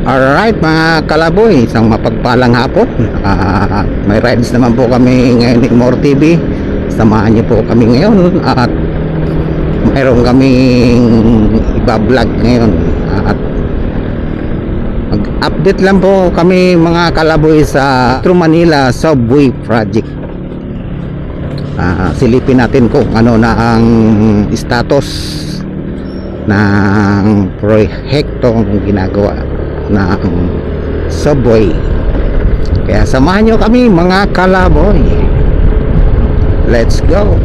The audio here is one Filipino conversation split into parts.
Alright mga kalaboy, isang mapagpalang hapon. May rides naman po kami ngayon ni More TV. Samahan niyo po kami ngayon at mayroon kaming iba-vlog ngayon. At mag-update lang po kami mga kalaboy sa Metro Manila Subway Project. Silipin natin kung ano na ang status ng proyektong ginagawa ng subway. Kaya samahan nyo kami mga kalaboy. Let's go.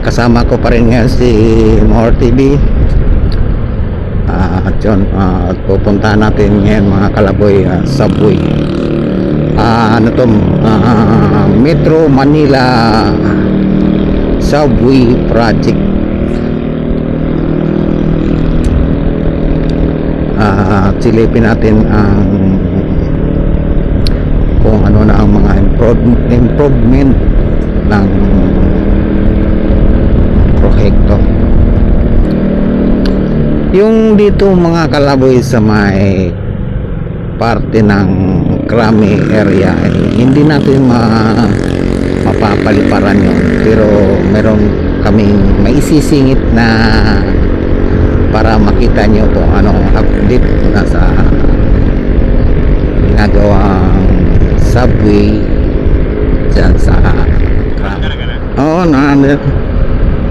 Kasama ko pa rin nga si More TV. At yun, pupuntahan natin ngayon mga kalaboy, subway. Metro Manila Subway Project. Silipin natin ang kung ano na ang mga improvement ng proyekto. Yung dito mga kalaboy sa may parte ng Krami area, hindi natin mapapaliparan yun, pero meron kaming maisisingit na para makita nyo kung anong update na sa ginagawang subway dyan sa Krami. Oo,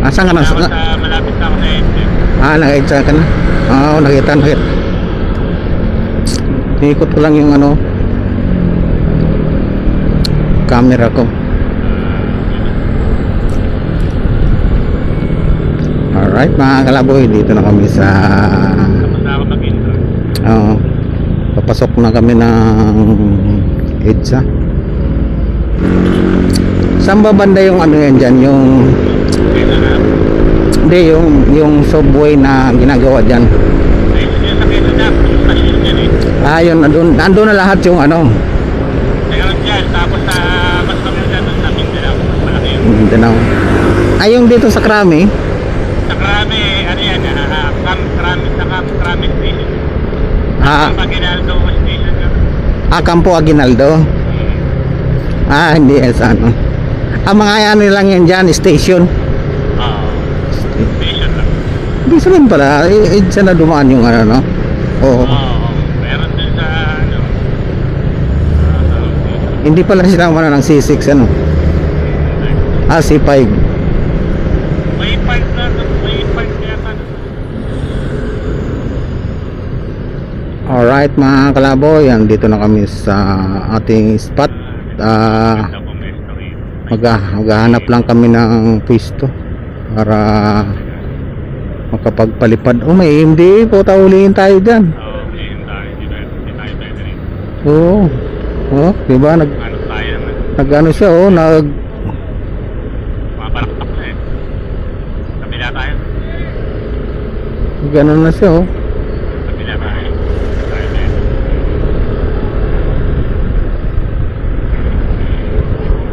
asan ka na? Malapit na ako sa engine. Nakita ka na? Oo, nakita. Ikot ko lang yung camera ko. Alright mga kalaboy, dito na kami sa papasok na kami ng EDSA. Saan ba banda yung yan dyan? Hindi, yung subway na ginagawa dyan. Yun, nandun na lahat yung Meron dyan, tapos mas maganda doon sa Mindanao. Malaki yun. Mindanao. Yung dito sa Krami? Sa Krami, ano yan, Krami Station. Aguinaldo Station yun. Campo Aguinaldo? Hindi, sa mga lang yan dyan, station. Oo, station lang. Hindi sabihin pala, saan na dumaan yung Oo. Meron dun sa Hindi pala sila ng C6 C5. may park na kaya pa. Alright mga kalaboy, dito na kami sa ating spot. Maghahanap lang kami ng pwesto para makapagpalipad. May hindi po, taulihin tayo dyan. Oo. Diba nag-ano siya, Mapalakpak na kabila tayo. Gano'n na siya, Kabila tayo.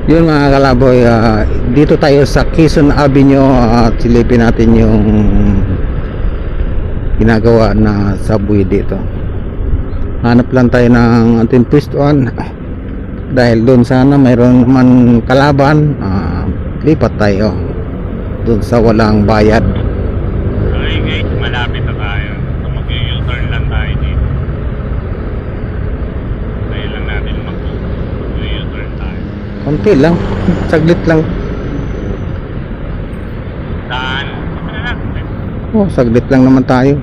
Yun mga kalaboy, dito tayo sa Quezon Avenue at silipin natin yung ginagawa na subway dito. Hanap lang tayo ng ating pwestuhan dahil doon sana mayroon man kalaban. Lipat tayo doon sa walang bayad. Okay guys, malapit na tayo. So mag-u-turn lang tayo dito. Tayo lang natin mag-u-turn tayo. Konti lang, saglit lang. Saan? Ano na? Saglit lang naman tayo.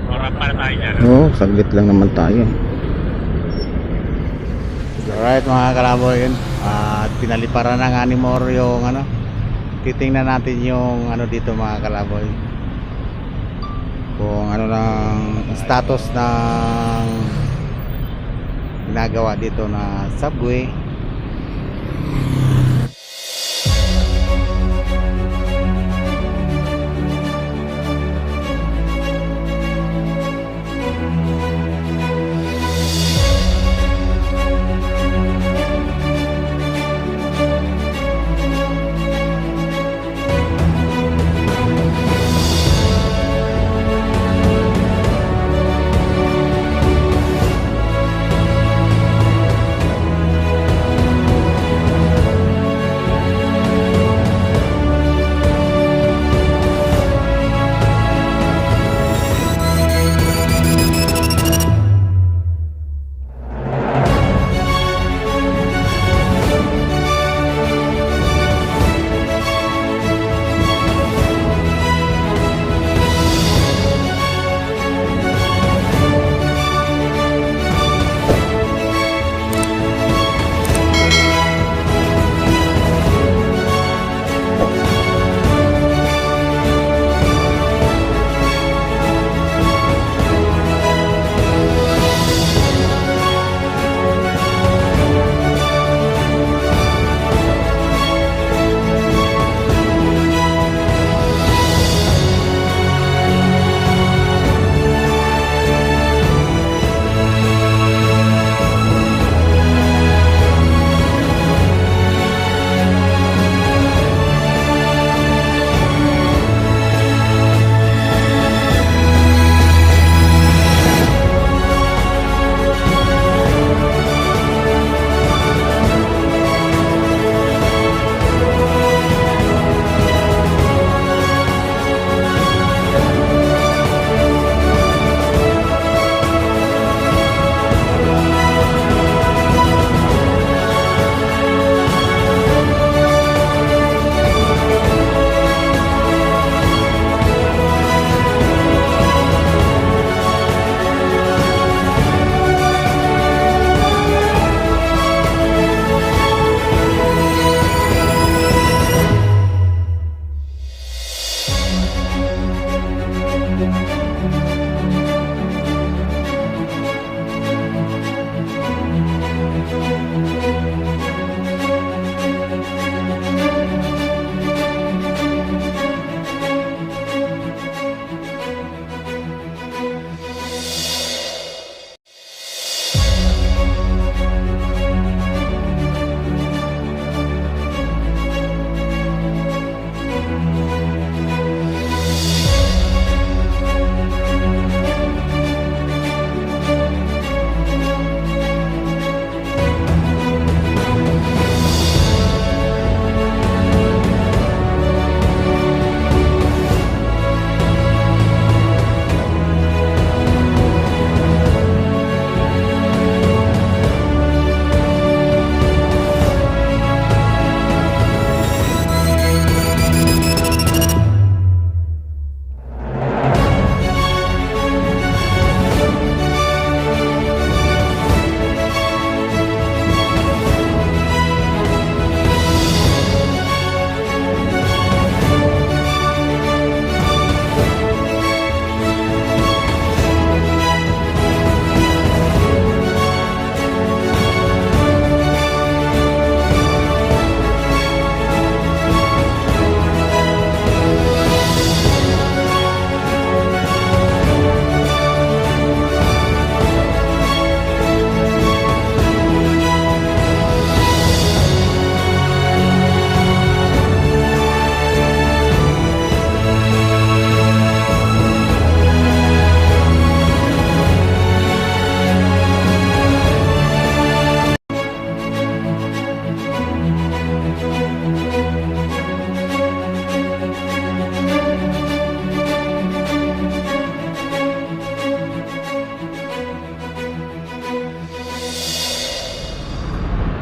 Oras para tayo dyan. Saglit lang naman tayo. Alright mga kalaboy, pinaliparan na nga ni More yung titingnan natin yung dito mga kalaboy, kung lang status ng ginagawa dito na subway.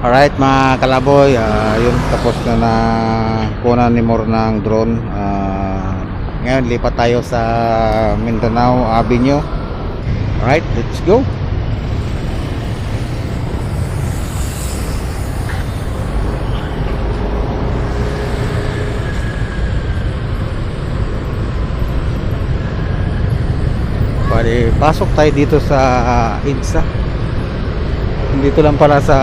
Alright mga kalaboy, yun tapos na kunan ni Mor ng drone. Ngayon lipat tayo sa Mindanao Avenue. Alright, let's go. Bali, pasok tayo dito sa EDSA. Dito lang pala sa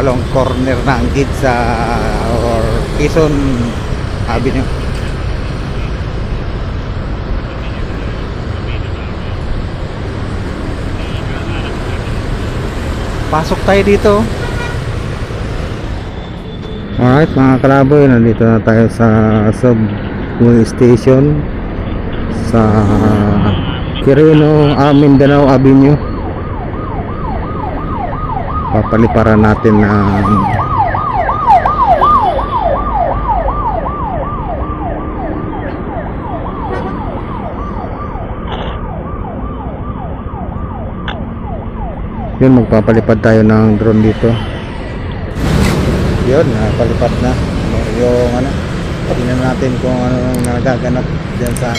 along corner ng EDSA or Quezon Avenue. Pasok tayo dito. Alright mga kalaboy, nandito na tayo sa subway station sa Quirino, Mindanao Avenue. Papaliparan natin ng yun, magpapalipad tayo ng drone dito. Yun, napalipad na yung ano, tingnan natin kung ano nagaganap dyan sa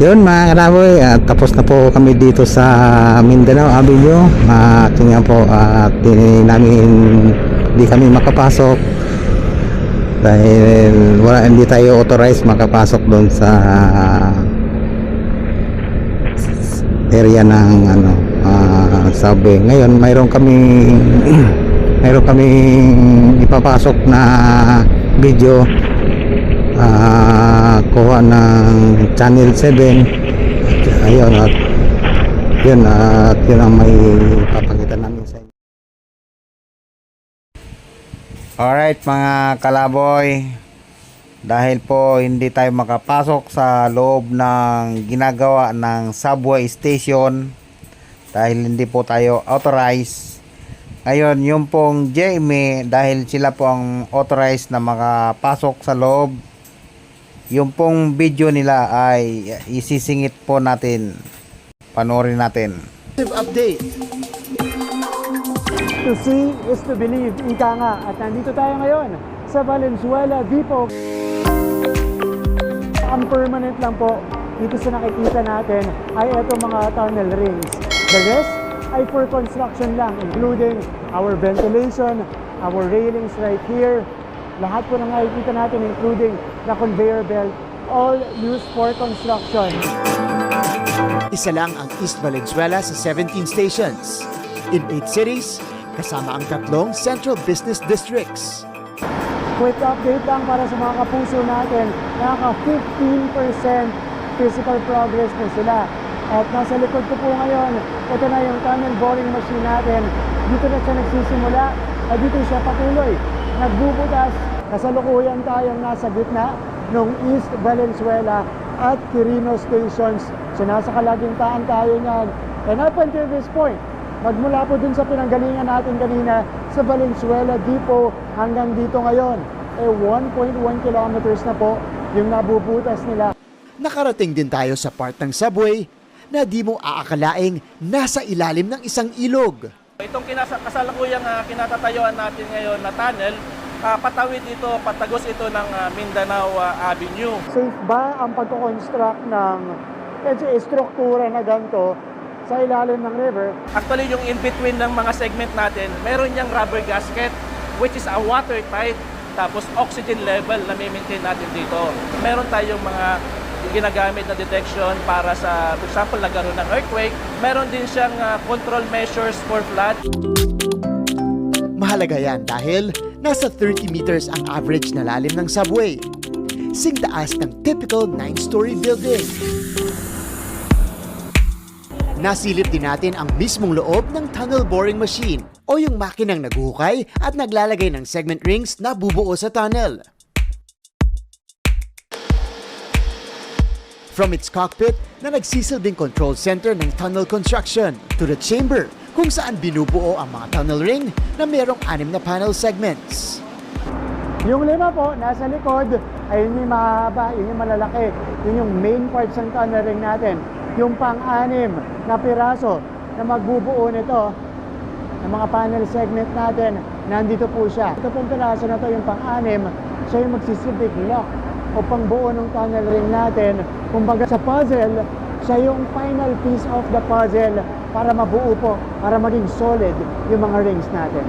Yun mga kalaboy, tapos na po kami dito sa Mindanao Avenue. Tingnan po at hindi kami makapasok dahil hindi tayo authorized makapasok doon sa area ng subway. Ngayon mayroon kaming ipapasok na video, kuha ng channel 7. Ayun, at yun ang may papakita namin sa inyo. Alright mga kalaboy, dahil po hindi tayo makapasok sa loob ng ginagawa ng subway station dahil hindi po tayo authorized. Ngayon yung pong Jamie, dahil sila po ang authorized na makapasok sa loob, yung pong video nila ay isisingit po natin. Panoorin natin. Update. To see is to believe, ika nga. At nandito tayo ngayon sa Valenzuela Depot. Ang permanent lang po dito sa nakikita natin ay itong mga tunnel rings. The rest ay for construction lang, including our ventilation, our railings right here. Lahat po na nakikita natin, including the conveyor belt, all used for construction. Isa lang ang East Valenzuela sa 17 stations. In 8 cities, kasama ang 3 central business districts. Quick update lang para sa mga kapuso natin, naka 15% physical progress po sila. At nasa likod ko po ngayon, ito na yung tunnel boring machine natin. Dito na siya nagsisimula, at dito siya patuloy. Nagbubutas, kasalukuyan tayong nasa gitna ng East Valenzuela at Quirino stations. So nasa kalagitnaan tayo niyan. And up until this point, magmula po dun sa pinanggalingan natin kanina sa Valenzuela Depot hanggang dito ngayon, 1.1 kilometers na po yung nabubutas nila. Nakarating din tayo sa part ng subway na di mo aakalaing nasa ilalim ng isang ilog. Itong kasalukuyang kinatatayuan natin ngayon na tunnel, patawid ito, patagos ito ng Mindanao Avenue. Safe ba ang pagko-construct ng struktura na ganito sa ilalim ng river? Actually, yung in-between ng mga segment natin, meron niyang rubber gasket, which is a watertight, tapos oxygen level na maintain natin dito. Meron tayong mga ginagamit na detection para sa, for example, nagkaroon ng earthquake. Meron din siyang control measures for flood. Mahalaga yan dahil nasa 30 meters ang average na lalim ng subway. Singtaas ng typical 9-story building. Nasilip din natin ang mismong loob ng tunnel boring machine o yung makinang naghuhukay at naglalagay ng segment rings na bubuo sa tunnel. From its cockpit na nagsisilbing control center ng tunnel construction to the chamber kung saan binubuo ang mga tunnel ring na mayroong 6 na panel segments. Yung 5 po, nasa likod, ay yun yung mahaba, yun yung malalaki. Yun yung main parts ng tunnel ring natin. Yung pang-6 na piraso na magbubuo nito, ng mga panel segment natin, nandito po siya. Ito pong piraso na to, yung pang-6, siya yung magsisilbing lock o pangbuo ng tunnel ring natin. Kumbaga sa puzzle, siya yung final piece of the puzzle para mabuo po, para maging solid yung mga rings natin.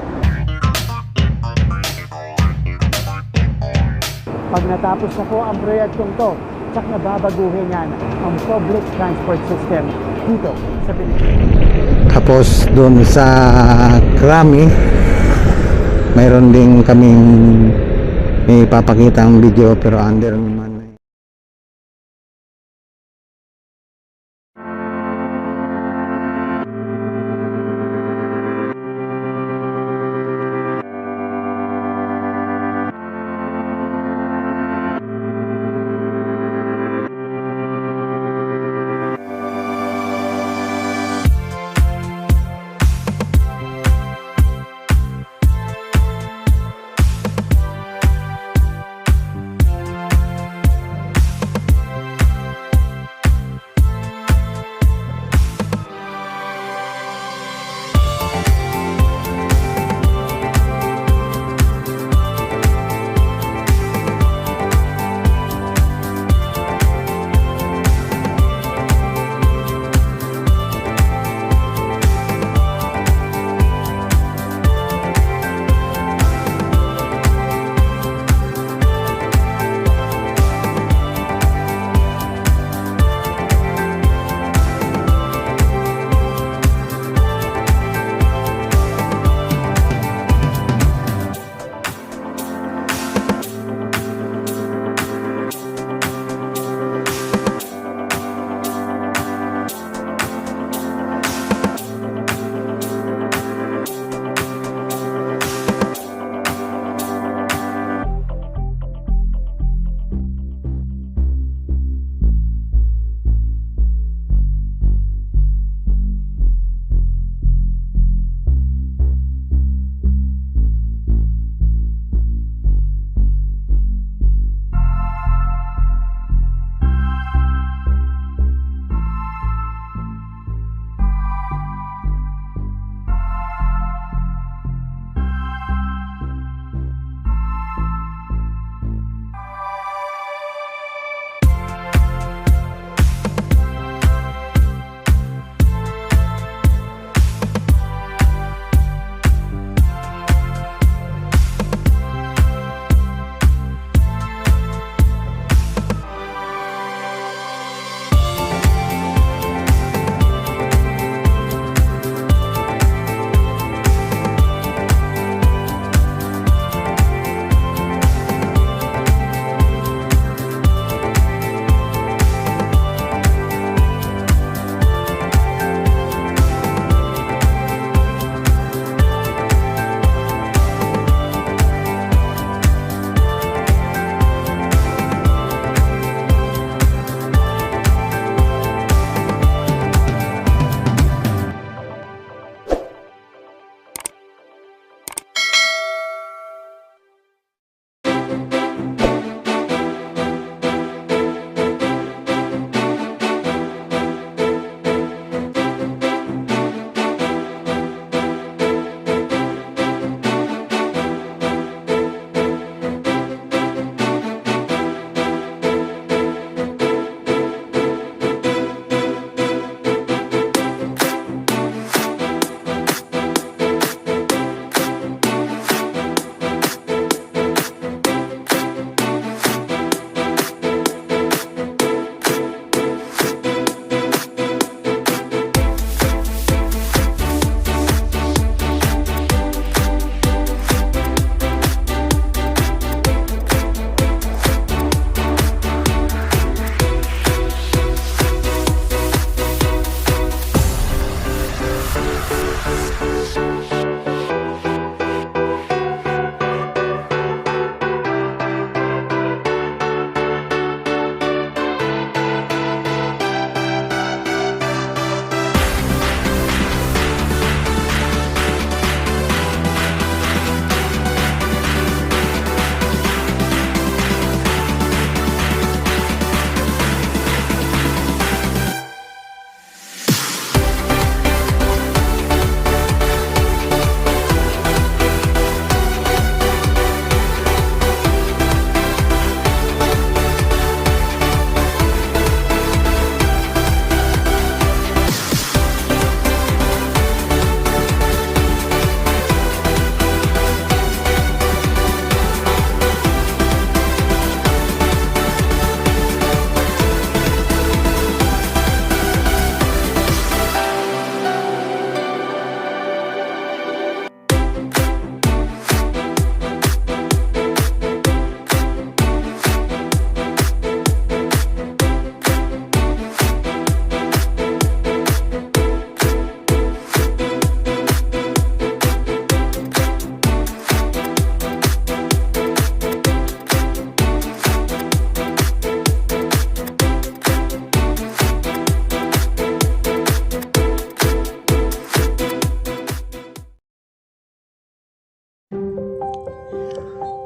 Pag natapos na po ang proyektong to, tsak na babaguhin yan ang public transport system dito sa Pilipinas. Tapos doon sa Krami, mayroon din kaming ipapakita ang video pero under naman.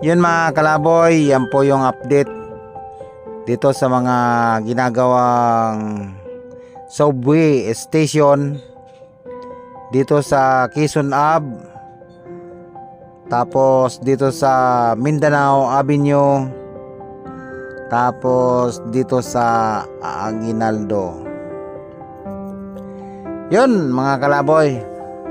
Yun mga kalaboy, yan po yung update dito sa mga ginagawang subway station dito sa Quezon Ave, tapos dito sa Mindanao Avenue, tapos dito sa Aguinaldo. Yun mga kalaboy,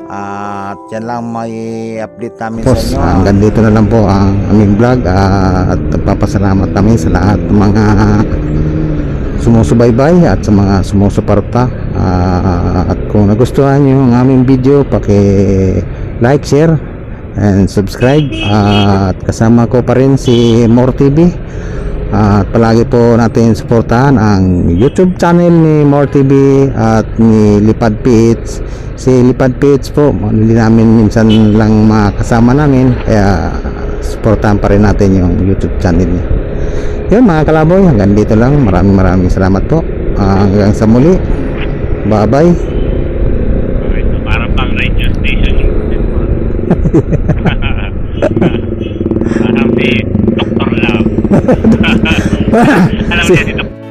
at yan lang may update namin sa inyo. Hanggang dito na lang po ang aming vlog, at nagpapasalamat kami sa lahat ng mga sumusubaybay at sa mga sumusuporta. At kung nagustuhan nyo ang aming video, paki-like, share, and subscribe. At kasama ko pa rin si More TV. At palagi po natin suportahan ang YouTube channel ni More TV at ni Lipad PH. Si Lipad PH po, hindi namin minsan lang makasama namin, kaya suportahan pa rin natin yung YouTube channel niya. Yun mga kalaboy, hanggang dito lang. Maraming salamat po. Hanggang sa muli. Bye bye. Ito, parang pang radio station yung parang si Dr. Love. Alam niya si Dr.